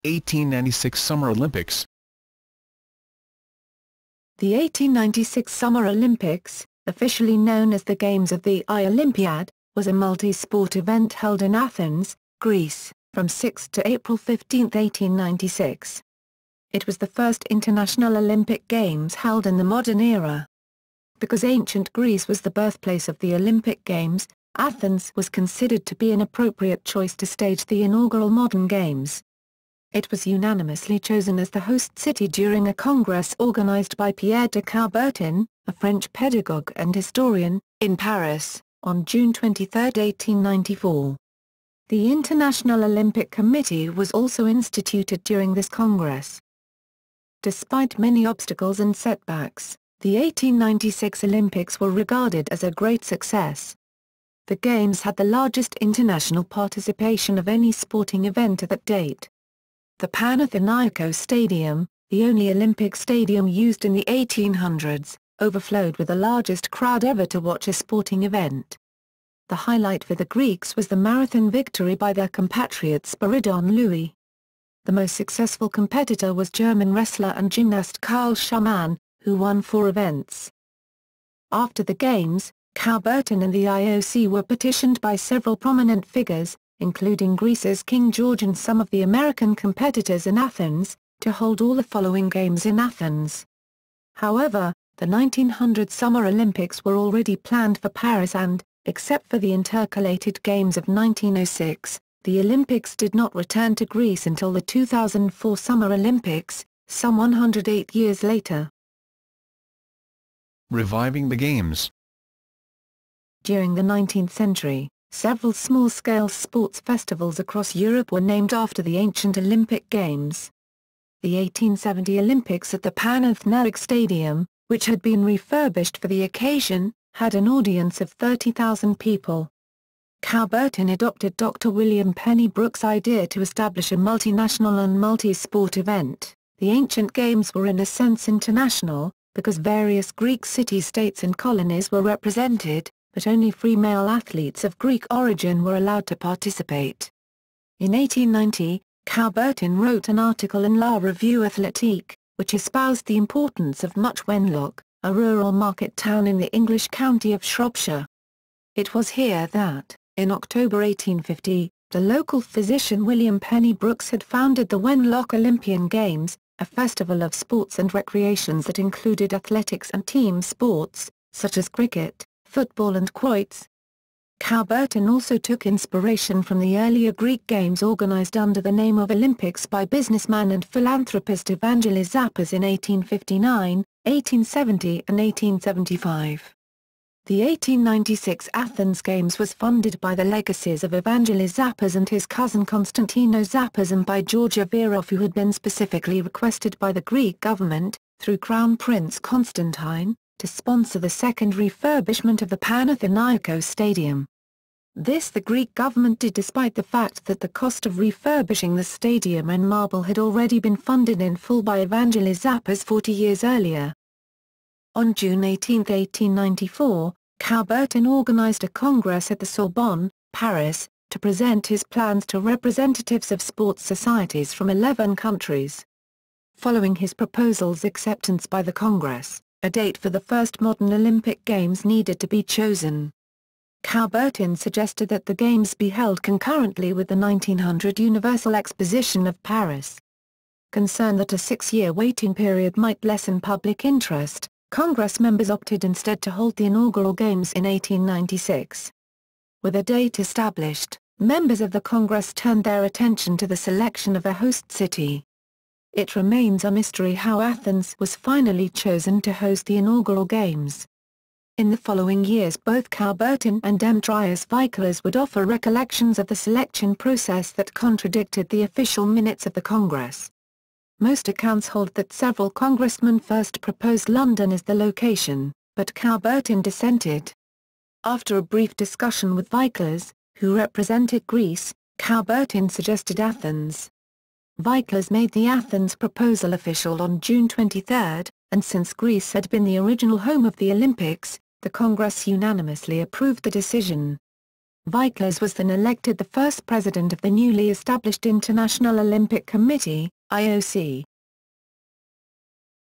1896 Summer Olympics. The 1896 Summer Olympics, officially known as the Games of the I Olympiad, was a multi-sport event held in Athens, Greece, from 6 to April 15, 1896. It was the first international Olympic Games held in the modern era. Because ancient Greece was the birthplace of the Olympic Games, Athens was considered to be an appropriate choice to stage the inaugural modern Games. It was unanimously chosen as the host city during a congress organized by Pierre de Coubertin, a French pedagogue and historian, in Paris, on June 23, 1894. The International Olympic Committee was also instituted during this congress. Despite many obstacles and setbacks, the 1896 Olympics were regarded as a great success. The Games had the largest international participation of any sporting event at that date. The Panathinaikos Stadium, the only Olympic stadium used in the 1800s, overflowed with the largest crowd ever to watch a sporting event. The highlight for the Greeks was the marathon victory by their compatriot Spiridon Louis. The most successful competitor was German wrestler and gymnast Karl Schumann, who won 4 events. After the Games, Coubertin and the IOC were petitioned by several prominent figures, including Greece's King George and some of the American competitors in Athens, to hold all the following Games in Athens. However, the 1900 Summer Olympics were already planned for Paris and, except for the intercalated Games of 1906, the Olympics did not return to Greece until the 2004 Summer Olympics, some 108 years later. Reviving the Games. During the 19th century, several small-scale sports festivals across Europe were named after the ancient Olympic Games. The 1870 Olympics at the Panathinaikos Stadium, which had been refurbished for the occasion, had an audience of 30,000 people. Coubertin adopted Dr. William Penny Brooks' idea to establish a multinational and multi-sport event. The ancient Games were in a sense international, because various Greek city-states and colonies were represented, but only free male athletes of Greek origin were allowed to participate. In 1890, Coubertin wrote an article in La Revue Athlétique, which espoused the importance of Much Wenlock, a rural market town in the English county of Shropshire. It was here that, in October 1850, the local physician William Penny Brooks had founded the Wenlock Olympian Games, a festival of sports and recreations that included athletics and team sports, such as cricket, football and quoits. Coubertin also took inspiration from the earlier Greek games organized under the name of Olympics by businessman and philanthropist Evangelos Zappos in 1859, 1870 and 1875. The 1896 Athens Games was funded by the legacies of Evangelos Zappos and his cousin Konstantinos Zappos and by George Averrof, who had been specifically requested by the Greek government, through Crown Prince Constantine, to sponsor the second refurbishment of the Panathinaikos Stadium. This the Greek government did despite the fact that the cost of refurbishing the stadium in marble had already been funded in full by Evangelos Zappos 40 years earlier. On June 18, 1894, Coubertin organized a congress at the Sorbonne, Paris, to present his plans to representatives of sports societies from 11 countries. Following his proposal's acceptance by the Congress, a date for the first modern Olympic Games needed to be chosen. Coubertin suggested that the Games be held concurrently with the 1900 Universal Exposition of Paris. Concerned that a 6-year waiting period might lessen public interest, Congress members opted instead to hold the inaugural Games in 1896. With a date established, members of the Congress turned their attention to the selection of a host city. It remains a mystery how Athens was finally chosen to host the inaugural Games. In the following years both Coubertin and Demetrios Vikelas would offer recollections of the selection process that contradicted the official minutes of the Congress. Most accounts hold that several congressmen first proposed London as the location, but Coubertin dissented. After a brief discussion with Vikelas, who represented Greece, Coubertin suggested Athens. Vikelas made the Athens proposal official on June 23, and since Greece had been the original home of the Olympics, the Congress unanimously approved the decision. Weightlifting was then elected the first president of the newly established International Olympic Committee, IOC.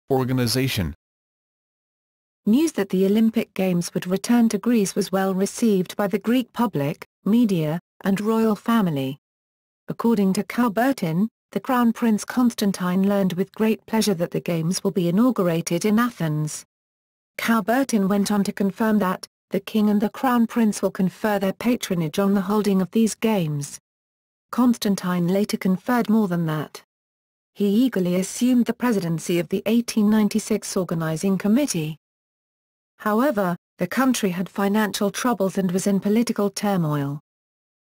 Organization. News that the Olympic Games would return to Greece was well received by the Greek public, media, and royal family. According to Coubertin, the Crown Prince Constantine learned with great pleasure that the Games will be inaugurated in Athens. Coubertin went on to confirm that, the King and the Crown Prince will confer their patronage on the holding of these Games. Constantine later conferred more than that. He eagerly assumed the presidency of the 1896 organizing committee. However, the country had financial troubles and was in political turmoil.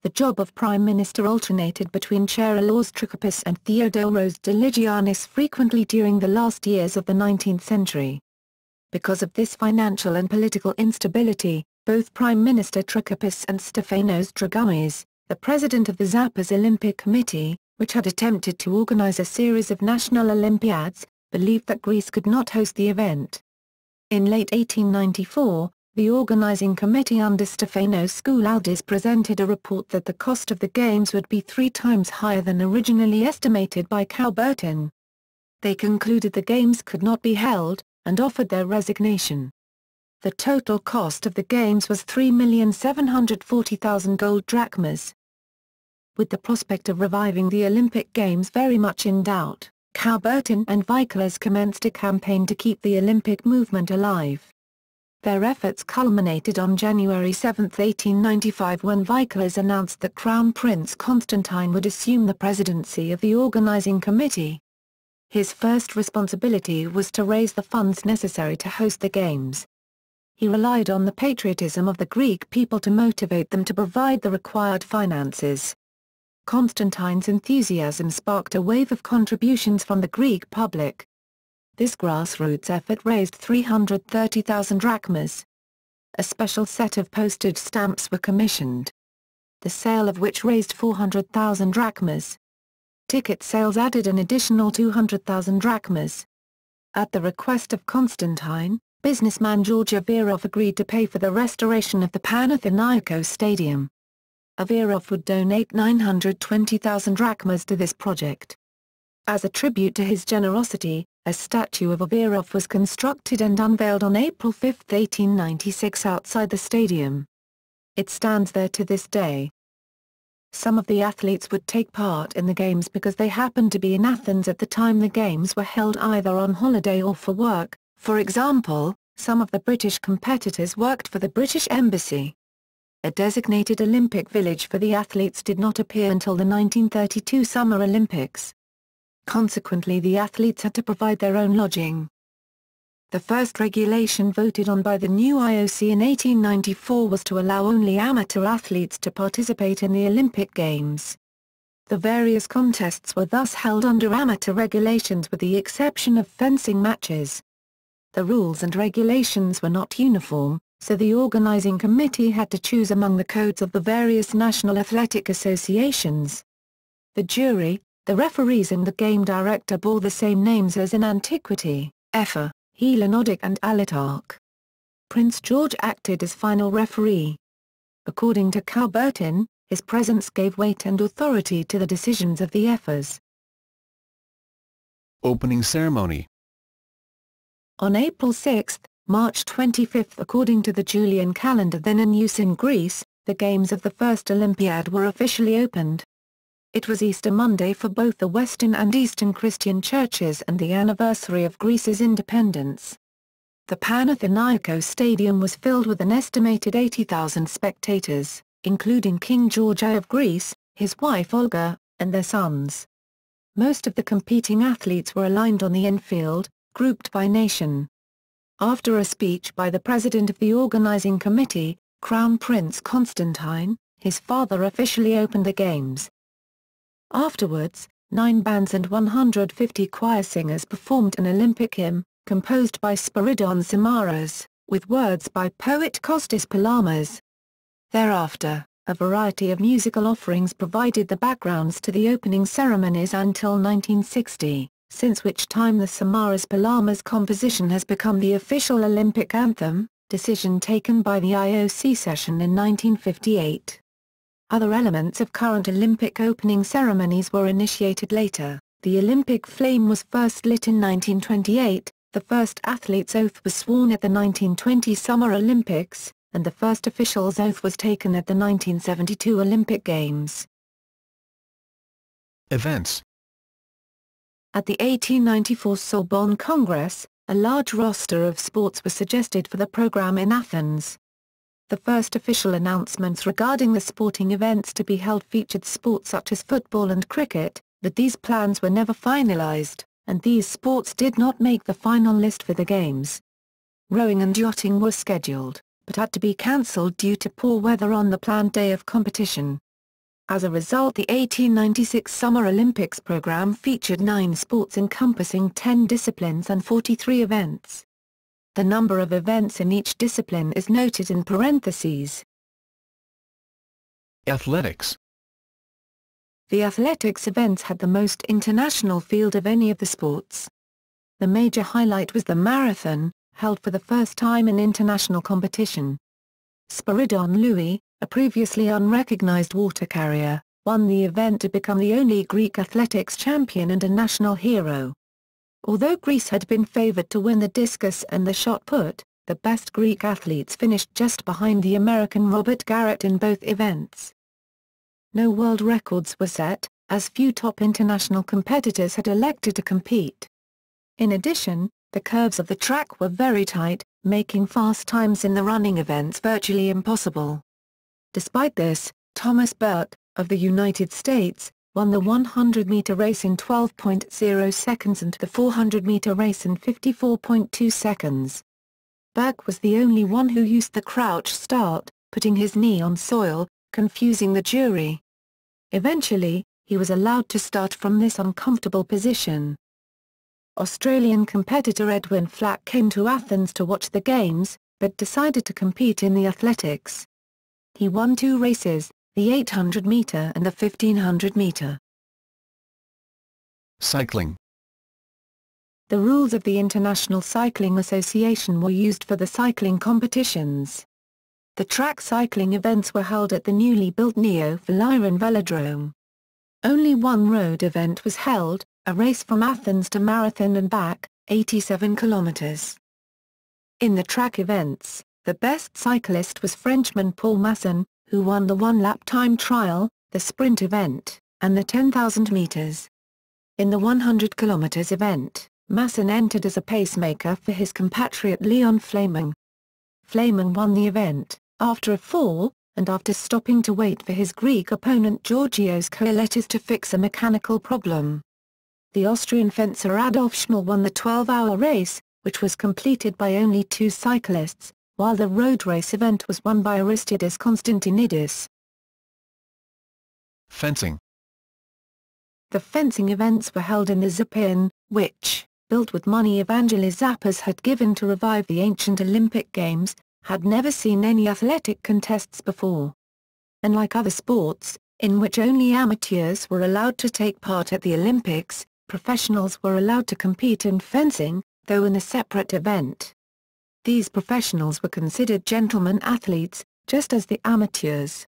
The job of prime minister alternated between Charilaos Trikoupis and Theodoros Deligiannis frequently during the last years of the 19th century. Because of this financial and political instability, both Prime Minister Trikoupis and Stefanos Dragomis, the president of the Zappos Olympic Committee, which had attempted to organize a series of national Olympiads, believed that Greece could not host the event. In late 1894, the organizing committee under Stefanos Skoulaudis presented a report that the cost of the Games would be 3 times higher than originally estimated by Coubertin. They concluded the Games could not be held, and offered their resignation. The total cost of the Games was 3,740,000 gold drachmas. With the prospect of reviving the Olympic Games very much in doubt, Coubertin and Weichler commenced a campaign to keep the Olympic movement alive. Their efforts culminated on January 7, 1895 when Weichler announced that Crown Prince Constantine would assume the presidency of the organizing committee. His first responsibility was to raise the funds necessary to host the Games. He relied on the patriotism of the Greek people to motivate them to provide the required finances. Constantine's enthusiasm sparked a wave of contributions from the Greek public. This grassroots effort raised 330,000 drachmas. A special set of postage stamps were commissioned, the sale of which raised 400,000 drachmas. Ticket sales added an additional 200,000 drachmas. At the request of Constantine, businessman George Averov agreed to pay for the restoration of the Panathinaikos Stadium. Averov would donate 920,000 drachmas to this project. As a tribute to his generosity, a statue of Averov was constructed and unveiled on April 5, 1896 outside the stadium. It stands there to this day. Some of the athletes would take part in the Games because they happened to be in Athens at the time the Games were held, either on holiday or for work. For example, some of the British competitors worked for the British Embassy. A designated Olympic village for the athletes did not appear until the 1932 Summer Olympics. Consequently, the athletes had to provide their own lodging. The first regulation voted on by the new IOC in 1894 was to allow only amateur athletes to participate in the Olympic Games. The various contests were thus held under amateur regulations with the exception of fencing matches. The rules and regulations were not uniform, so the organizing committee had to choose among the codes of the various national athletic associations. The jury, the referees and the game director bore the same names as in antiquity: Epher, Hellanodic and Alitarch. Prince George acted as final referee. According to Coubertin, his presence gave weight and authority to the decisions of the Ephers. Opening ceremony. On April 6, March 25 according to the Julian calendar then in use in Greece, the Games of the First Olympiad were officially opened. It was Easter Monday for both the Western and Eastern Christian churches and the anniversary of Greece's independence. The Panathinaikos Stadium was filled with an estimated 80,000 spectators, including King George I of Greece, his wife Olga, and their sons. Most of the competing athletes were aligned on the infield, grouped by nation. After a speech by the president of the organizing committee, Crown Prince Constantine, his father officially opened the Games. Afterwards, 9 bands and 150 choir singers performed an Olympic hymn, composed by Spiridon Samaras, with words by poet Kostas Palamas. Thereafter, a variety of musical offerings provided the backgrounds to the opening ceremonies until 1960, since which time the Samaras Palamas composition has become the official Olympic anthem, decision taken by the IOC session in 1958. Other elements of current Olympic opening ceremonies were initiated later. The Olympic flame was first lit in 1928, the first athlete's oath was sworn at the 1920 Summer Olympics, and the first official's oath was taken at the 1972 Olympic Games. Events. At the 1894 Sorbonne Congress, a large roster of sports was suggested for the program in Athens. The first official announcements regarding the sporting events to be held featured sports such as football and cricket, but these plans were never finalized, and these sports did not make the final list for the Games. Rowing and yachting were scheduled, but had to be cancelled due to poor weather on the planned day of competition. As a result, the 1896 Summer Olympics program featured 9 sports encompassing 10 disciplines and 43 events. The number of events in each discipline is noted in parentheses. Athletics. The athletics events had the most international field of any of the sports. The major highlight was the marathon, held for the first time in international competition. Spiridon Louis, a previously unrecognized water carrier, won the event to become the only Greek athletics champion and a national hero. Although Greece had been favored to win the discus and the shot put, the best Greek athletes finished just behind the American Robert Garrett in both events. No world records were set, as few top international competitors had elected to compete. In addition, the curves of the track were very tight, making fast times in the running events virtually impossible. Despite this, Thomas Burke, of the United States, won the 100-meter race in 12.0 seconds and the 400-meter race in 54.2 seconds. Burke was the only one who used the crouch start, putting his knee on soil, confusing the jury. Eventually, he was allowed to start from this uncomfortable position. Australian competitor Edwin Flack came to Athens to watch the Games, but decided to compete in the athletics. He won 2 races, the 800-meter and the 1500-meter. Cycling. The rules of the International Cycling Association were used for the cycling competitions. The track cycling events were held at the newly built Neo-Phaliron Velodrome. Only one road event was held, a race from Athens to Marathon and back, 87 kilometers. In the track events, the best cyclist was Frenchman Paul Masson, who won the one-lap time trial, the sprint event, and the 10,000 meters. In the 100 kilometers event, Masson entered as a pacemaker for his compatriot Leon Flameng. Flameng won the event, after a fall, and after stopping to wait for his Greek opponent Georgios Koeletis to fix a mechanical problem. The Austrian fencer Adolf Schmall won the 12-hour race, which was completed by only 2 cyclists, while the road race event was won by Aristides Konstantinidis. Fencing. The fencing events were held in the Zappeion, which, built with money Evangelos Zappas had given to revive the ancient Olympic Games, had never seen any athletic contests before. Unlike other sports, in which only amateurs were allowed to take part at the Olympics, professionals were allowed to compete in fencing, though in a separate event. These professionals were considered gentlemen athletes, just as the amateurs.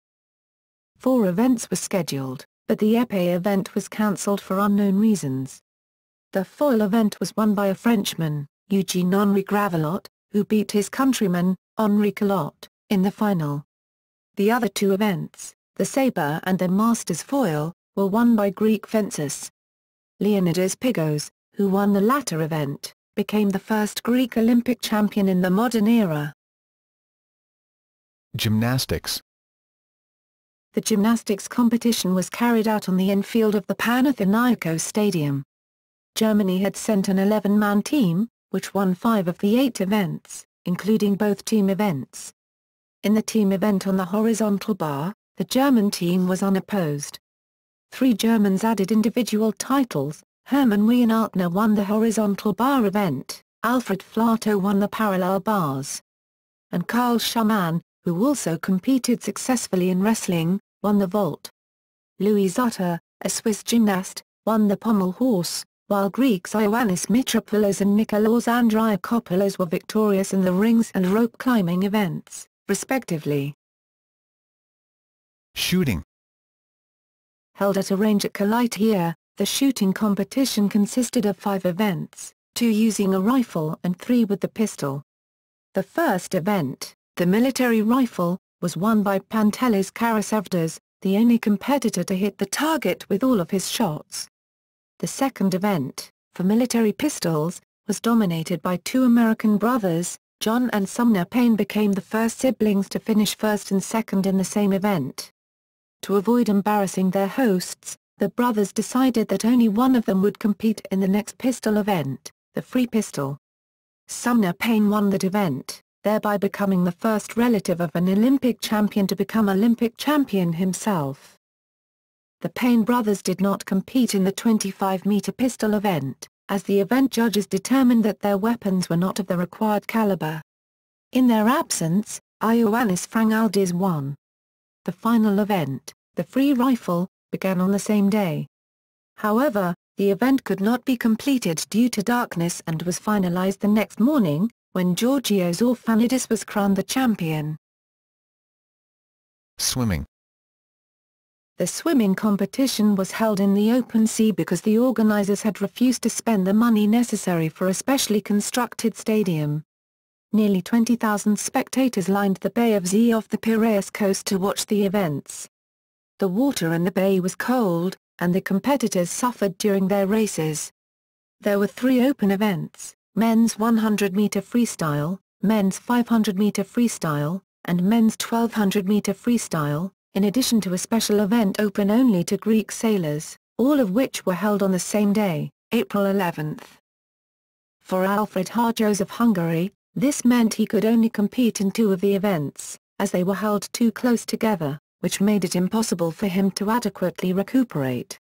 4 events were scheduled, but the épée event was cancelled for unknown reasons. The foil event was won by a Frenchman, Eugene Henri Gravelotte, who beat his countryman, Henri Calotte, in the final. The other 2 events, the sabre and the Masters foil, were won by Greek fencers. Leonidas Pigos, who won the latter event, became the first Greek Olympic champion in the modern era. Gymnastics. The gymnastics competition was carried out on the infield of the Panathinaikos Stadium. Germany had sent an 11-man team, which won 5 of the 8 events, including both team events. In the team event on the horizontal bar, the German team was unopposed. 3 Germans added individual titles. Hermann Wienertner won the horizontal bar event, Alfred Flato won the parallel bars. And Karl Schumann, who also competed successfully in wrestling, won the vault. Louis Zutter, a Swiss gymnast, won the pommel horse, while Greeks Ioannis Mitropoulos and Nikolaos Andriakopoulos were victorious in the rings and rope climbing events, respectively. Shooting. held at a range at Kalatia. The shooting competition consisted of 5 events, 2 using a rifle and 3 with the pistol. The first event, the military rifle, was won by Pantelis Karasavdas, the only competitor to hit the target with all of his shots. The second event, for military pistols, was dominated by 2 American brothers. John and Sumner Payne became the first siblings to finish first and second in the same event. To avoid embarrassing their hosts, the brothers decided that only one of them would compete in the next pistol event, the free pistol. Sumner Payne won that event, thereby becoming the first relative of an Olympic champion to become Olympic champion himself. The Payne brothers did not compete in the 25-meter pistol event, as the event judges determined that their weapons were not of the required caliber. In their absence, Ioannis Frangaldis won. The final event, the free rifle, began on the same day. However, the event could not be completed due to darkness and was finalized the next morning, when Georgios Orphanidis was crowned the champion. Swimming. The swimming competition was held in the open sea because the organizers had refused to spend the money necessary for a specially constructed stadium. Nearly 20,000 spectators lined the Bay of Zee off the Piraeus coast to watch the events. The water in the bay was cold, and the competitors suffered during their races. There were 3 open events: men's 100-meter freestyle, men's 500-meter freestyle, and men's 1200-meter freestyle, in addition to a special event open only to Greek sailors, all of which were held on the same day, April 11. For Alfred Harjos of Hungary, this meant he could only compete in 2 of the events, as they were held too close together, which made it impossible for him to adequately recuperate.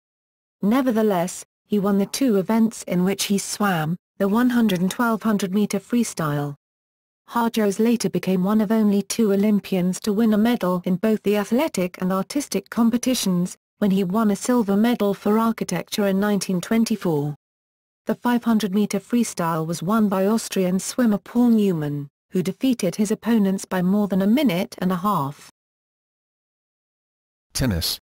Nevertheless, he won the 2 events in which he swam, the 100 and 1200-meter freestyle. Harjos later became one of only 2 Olympians to win a medal in both the athletic and artistic competitions, when he won a silver medal for architecture in 1924. The 500-meter freestyle was won by Austrian swimmer Paul Newman, who defeated his opponents by more than a minute and a half. Tennis.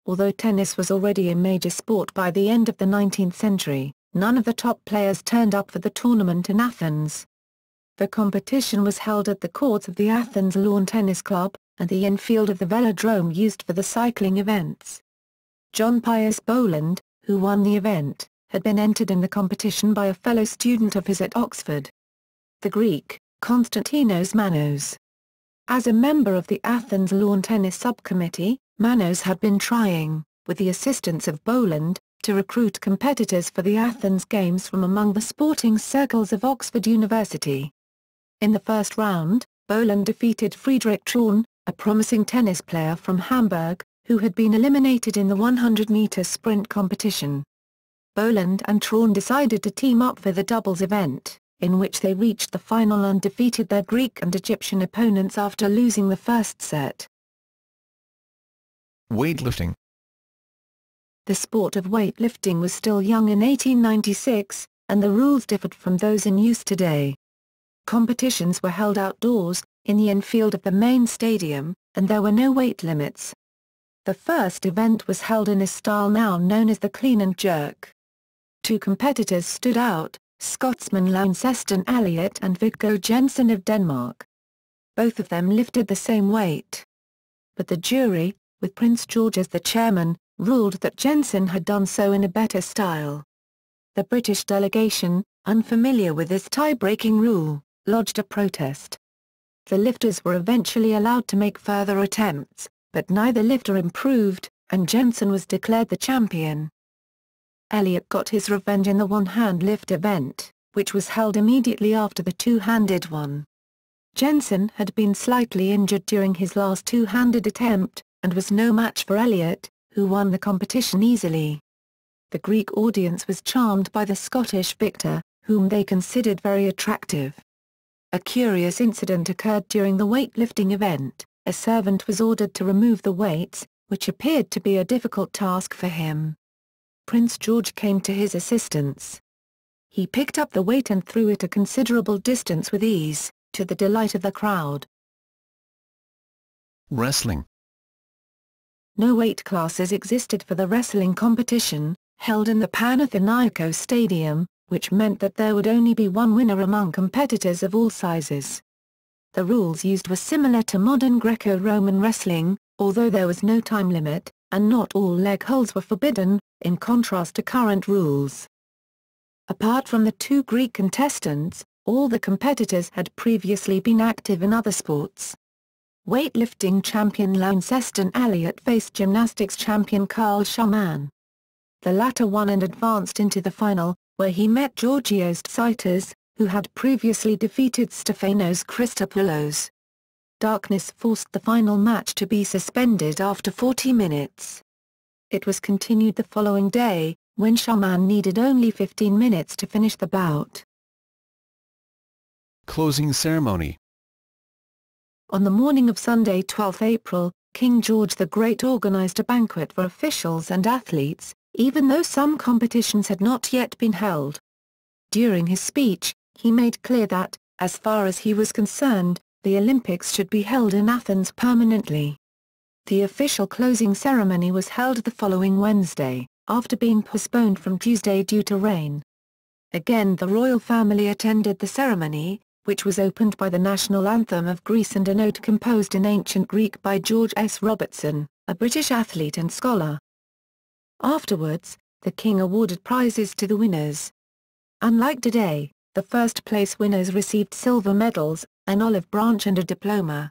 Although tennis was already a major sport by the end of the 19th century, none of the top players turned up for the tournament in Athens. The competition was held at the courts of the Athens Lawn Tennis Club, and the infield of the velodrome used for the cycling events. John Pius Boland, who won the event, had been entered in the competition by a fellow student of his at Oxford. The Greek, Konstantinos Manos. As a member of the Athens Lawn Tennis Subcommittee, Manos had been trying, with the assistance of Boland, to recruit competitors for the Athens Games from among the sporting circles of Oxford University. In the first round, Boland defeated Friedrich Traun, a promising tennis player from Hamburg, who had been eliminated in the 100-meter sprint competition. Boland and Traun decided to team up for the doubles event, in which they reached the final and defeated their Greek and Egyptian opponents after losing the first set. Weightlifting. The sport of weightlifting was still young in 1896, and the rules differed from those in use today. Competitions were held outdoors, in the infield of the main stadium, and there were no weight limits. The first event was held in a style now known as the clean and jerk. 2 competitors stood out, Scotsman Launceston Elliot and Viggo Jensen of Denmark. Both of them lifted the same weight. But the jury, with Prince George as the chairman, ruled that Jensen had done so in a better style. The British delegation, unfamiliar with this tie-breaking rule, lodged a protest. The lifters were eventually allowed to make further attempts, but neither lifter improved, and Jensen was declared the champion. Elliot got his revenge in the one-hand lift event, which was held immediately after the two-handed one. Jensen had been slightly injured during his last two-handed attempt, and was no match for Elliot, who won the competition easily. The Greek audience was charmed by the Scottish victor, whom they considered very attractive. A curious incident occurred during the weightlifting event. A servant was ordered to remove the weights, which appeared to be a difficult task for him. Prince George came to his assistance. He picked up the weight and threw it a considerable distance with ease, to the delight of the crowd. Wrestling. no weight classes existed for the wrestling competition, held in the Panathinaikos Stadium, which meant that there would only be one winner among competitors of all sizes. The rules used were similar to modern Greco-Roman wrestling, although there was no time limit, and not all leg holds were forbidden, in contrast to current rules. Apart from the two Greek contestants, all the competitors had previously been active in other sports. Weightlifting champion Launceston Elliott faced gymnastics champion Carl Schumann. The latter won and advanced into the final, where he met Georgios Tsitas, who had previously defeated Stefanos Christopoulos. Darkness forced the final match to be suspended after 40 minutes. It was continued the following day, when Schumann needed only 15 minutes to finish the bout. Closing ceremony. On the morning of Sunday 12 April, King George the Great organized a banquet for officials and athletes, even though some competitions had not yet been held. During his speech, he made clear that, as far as he was concerned, the Olympics should be held in Athens permanently. The official closing ceremony was held the following Wednesday, after being postponed from Tuesday due to rain. Again, the royal family attended the ceremony, which was opened by the national anthem of Greece and an ode composed in ancient Greek by George S. Robertson, a British athlete and scholar. Afterwards, the king awarded prizes to the winners. Unlike today, the first-place winners received silver medals, an olive branch and a diploma.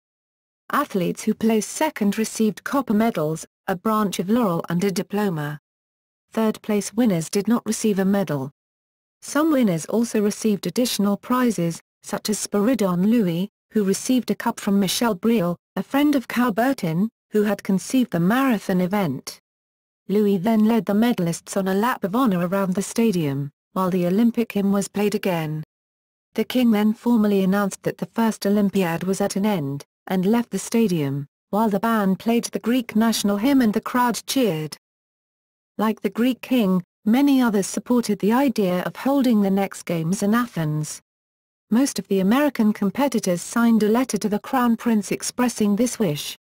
Athletes who placed second received copper medals, a branch of laurel and a diploma. Third-place winners did not receive a medal. Some winners also received additional prizes, such as Spiridon Louis, who received a cup from Michel Briel, a friend of Coubertin, who had conceived the marathon event. Louis then led the medalists on a lap of honor around the stadium, while the Olympic hymn was played again. The king then formally announced that the first Olympiad was at an end, and left the stadium, while the band played the Greek national hymn and the crowd cheered. Like the Greek king, many others supported the idea of holding the next games in Athens. Most of the American competitors signed a letter to the Crown Prince expressing this wish.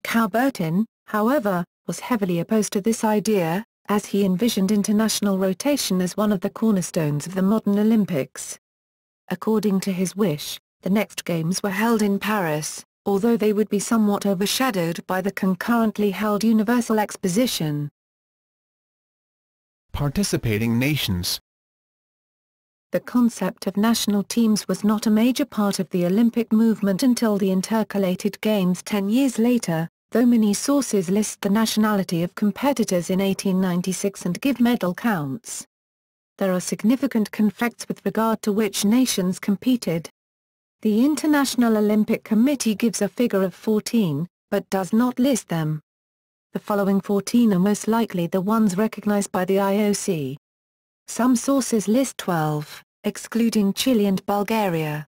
Coubertin, however, was heavily opposed to this idea, as he envisioned international rotation as one of the cornerstones of the modern Olympics. According to his wish, the next games were held in Paris, although they would be somewhat overshadowed by the concurrently held Universal Exposition. Participating nations. The concept of national teams was not a major part of the Olympic movement until the intercalated games 10 years later, though many sources list the nationality of competitors in 1896 and give medal counts. There are significant conflicts with regard to which nations competed. The International Olympic Committee gives a figure of 14, but does not list them. The following 14 are most likely the ones recognized by the IOC. Some sources list 12, excluding Chile and Bulgaria.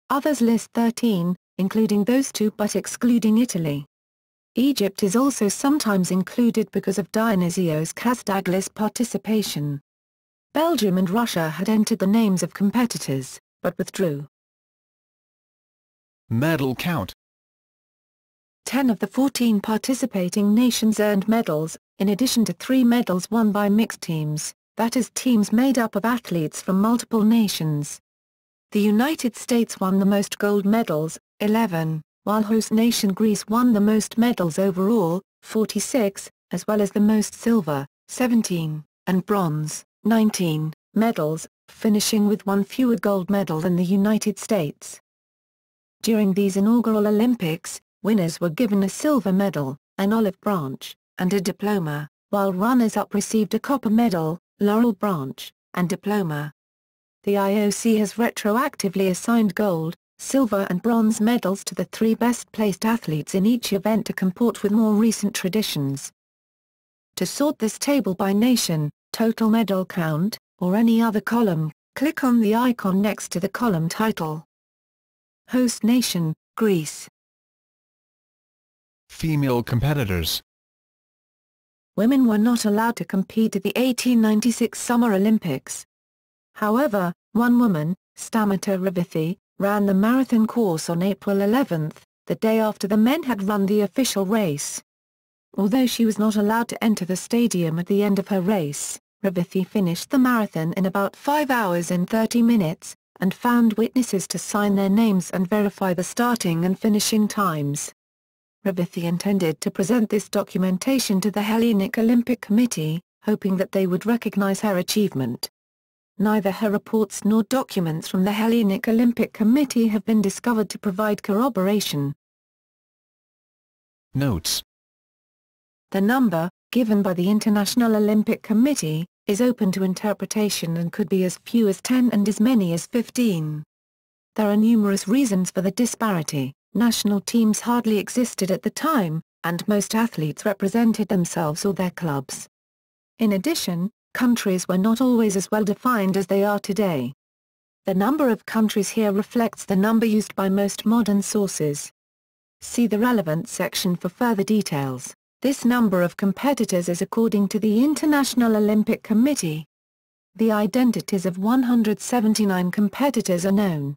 Others list 13, including those two but excluding Italy. Egypt is also sometimes included because of Dionysios Kasdaglis' participation. Belgium and Russia had entered the names of competitors, but withdrew. Medal count. 10 of the 14 participating nations earned medals, in addition to 3 medals won by mixed teams, that is teams made up of athletes from multiple nations. The United States won the most gold medals, 11, while host nation Greece won the most medals overall, 46, as well as the most silver, 17, and bronze, 19, medals, finishing with one fewer gold medal than the United States. During these inaugural Olympics, winners were given a silver medal, an olive branch, and a diploma, while runners-up received a copper medal, laurel branch, and diploma. The IOC has retroactively assigned gold, silver and bronze medals to the 3 best-placed athletes in each event to comport with more recent traditions. To sort this table by nation, total medal count, or any other column, click on the icon next to the column title. Host nation, Greece. Female competitors. Women were not allowed to compete at the 1896 Summer Olympics. However, one woman, Stamata Ravithi, ran the marathon course on April 11, the day after the men had run the official race. Although she was not allowed to enter the stadium at the end of her race, Revithi finished the marathon in about 5 hours and 30 minutes, and found witnesses to sign their names and verify the starting and finishing times. Revithi intended to present this documentation to the Hellenic Olympic Committee, hoping that they would recognize her achievement. Neither her reports nor documents from the Hellenic Olympic Committee have been discovered to provide corroboration. Notes. The number, given by the International Olympic Committee, is open to interpretation and could be as few as 10 and as many as 15. There are numerous reasons for the disparity. National teams hardly existed at the time, and most athletes represented themselves or their clubs. In addition, countries were not always as well defined as they are today. The number of countries here reflects the number used by most modern sources. See the relevant section for further details. This number of competitors is according to the International Olympic Committee. The identities of 179 competitors are known.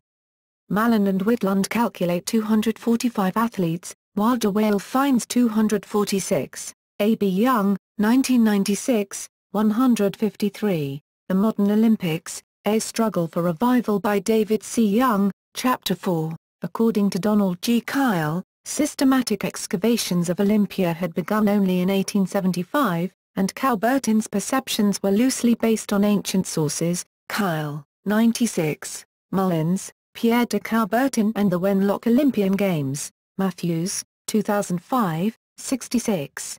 Mallon and Whitland calculate 245 athletes, Wilder Whale finds 246, A.B. Young, 1996, 153, The Modern Olympics, A Struggle for Revival by David C. Young, Chapter 4, according to Donald G. Kyle. Systematic excavations of Olympia had begun only in 1875, and Coubertin's perceptions were loosely based on ancient sources. Kyle, 96, Mullins, Pierre de Coubertin and the Wenlock Olympian Games, Matthews, 2005, 66.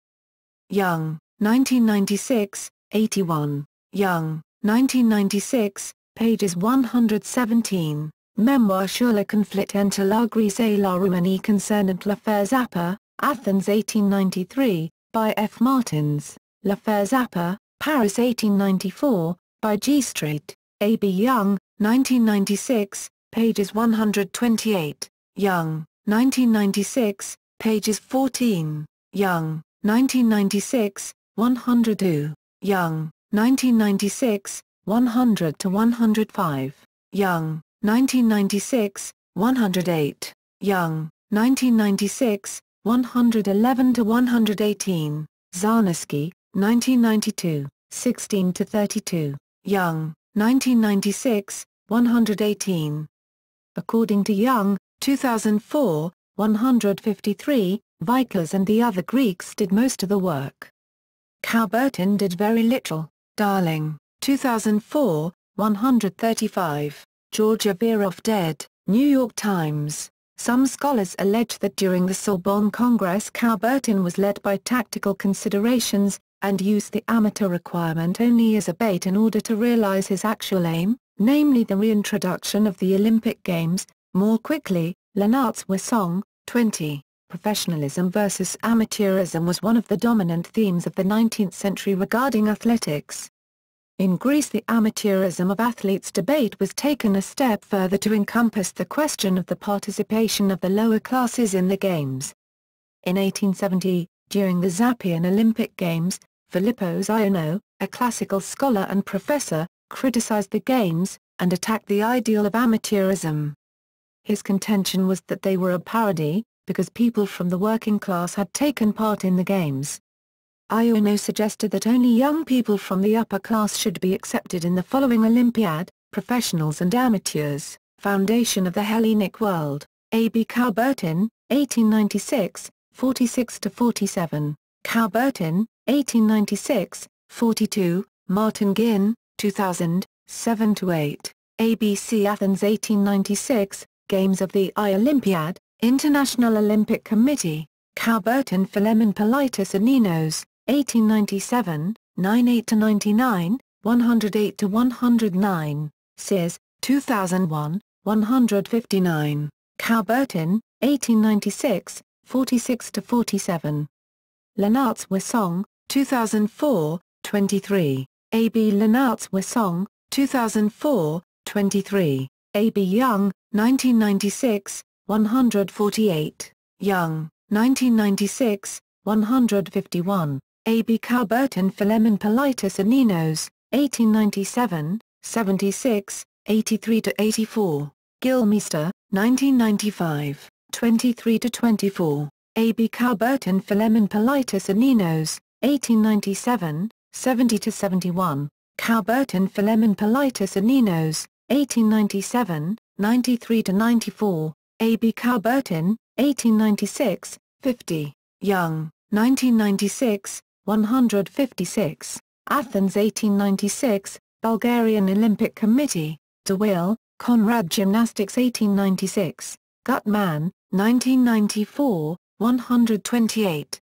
Young, 1996, 81, Young, 1996, pages 117. Memoir sur le conflit entre la Grèce et la Roumanie concernant l'affaire Zappa, Athens 1893, by F. Martins, L'affaire Zappa, Paris 1894, by G. Street, A. B. Young, 1996, pages 128, Young, 1996, pages 14, Young, 1996, 102, Young, 1996, 100-105, Young, 1996, 108, Young, 1996, 111-118, Zarnowski, 1992, 16-32, Young, 1996, 118. According to Young, 2004, 153, Vikers and the other Greeks did most of the work. Coubertin did very little. Darling, 2004, 135. Georgia Veroff dead, New York Times. Some scholars allege that during the Sorbonne Congress Coubertin was led by tactical considerations, and used the amateur requirement only as a bait in order to realize his actual aim, namely the reintroduction of the Olympic Games, more quickly. Lennart's Wissong, 20. Professionalism versus amateurism was one of the dominant themes of the 19th century regarding athletics. In Greece, the amateurism of athletes debate was taken a step further to encompass the question of the participation of the lower classes in the Games. In 1870, during the Zappian Olympic Games, Philippos Iono, a classical scholar and professor, criticized the Games, and attacked the ideal of amateurism. His contention was that they were a parody, because people from the working class had taken part in the Games. Iono suggested that only young people from the upper class should be accepted in the following Olympiad: professionals and amateurs, Foundation of the Hellenic World, A. B. Coubertin, 1896, 46-47, Coubertin, 1896, 42, Martin Ginn, 2000, 7-8, ABC Athens 1896, Games of the I Olympiad, International Olympic Committee, Coubertin Philemon Politis Aninos, 1897, 98-99, 108-109, Sears, 2001, 159, Coubertin, 1896, 46-47. Lennart's Wissong, 2004, 23, A. B. Lennart's Wissong, 2004, 23, A. B. Young, 1996, 148, Young, 1996, 151, A. B. Coubertin Philemon Politis Aninos, 1897, 76, 83-84, Gilmeister, 1995, 23-24. A. B. Coubertin Philemon Politis Aninos, 1897, 70–71, Coubertin Philemon Politis Aninos, 1897, 93–94, A. B. Coubertin, 1896, 50, Young, 1996, 156, Athens 1896, Bulgarian Olympic Committee, De Will, Conrad Gymnastics 1896, Gutman, 1994, 128.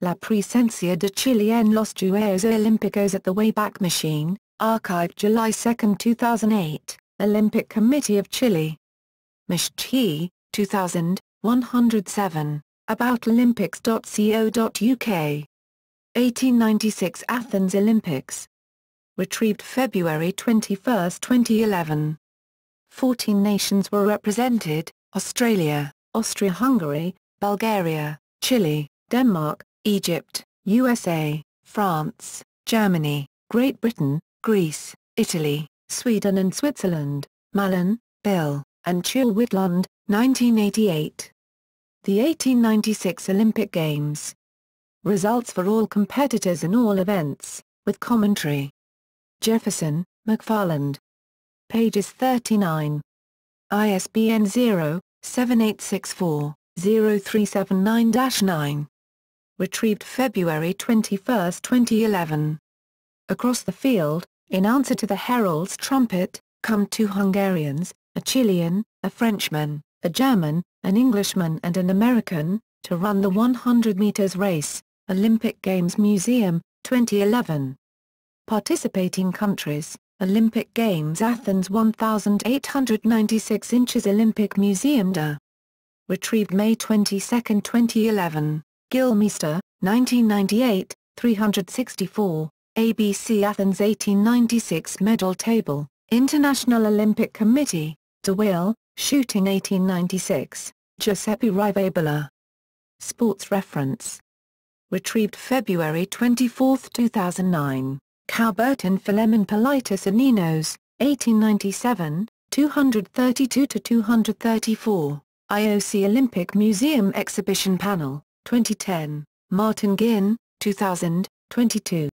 La Presencia de Chile en los Juegos Olímpicos at the Wayback Machine, archived July 2, 2008, Olympic Committee of Chile. Mishchi, 2000, 107, about olympics.co.uk. 1896 Athens Olympics. Retrieved February 21, 2011. 14 nations were represented: Australia, Austria-Hungary, Bulgaria, Chile, Denmark, Egypt, USA, France, Germany, Great Britain, Greece, Italy, Sweden and Switzerland. Mallon, Bill, and Chul Whitland, 1988. The 1896 Olympic Games. Results for all competitors in all events, with commentary. Jefferson, McFarland. Pages 39. ISBN 0-7864-0379-9. Retrieved February 21, 2011. Across the Field, in answer to the Herald's trumpet, come two Hungarians, a Chilean, a Frenchman, a German, an Englishman and an American, to run the 100 meters race, Olympic Games Museum, 2011. Participating countries, Olympic Games Athens 1896 inches Olympic Museum de. Retrieved May 22, 2011, Gilmeister, 1998, 364, ABC Athens 1896 Medal Table, International Olympic Committee, De Will, Shooting 1896, Giuseppe Rivabola. Sports Reference. Retrieved February 24, 2009, Coubertin Philemon Politis Aninos, 1897, 232–234, IOC Olympic Museum Exhibition Panel, 2010, Martin Ginn, 2000, 22.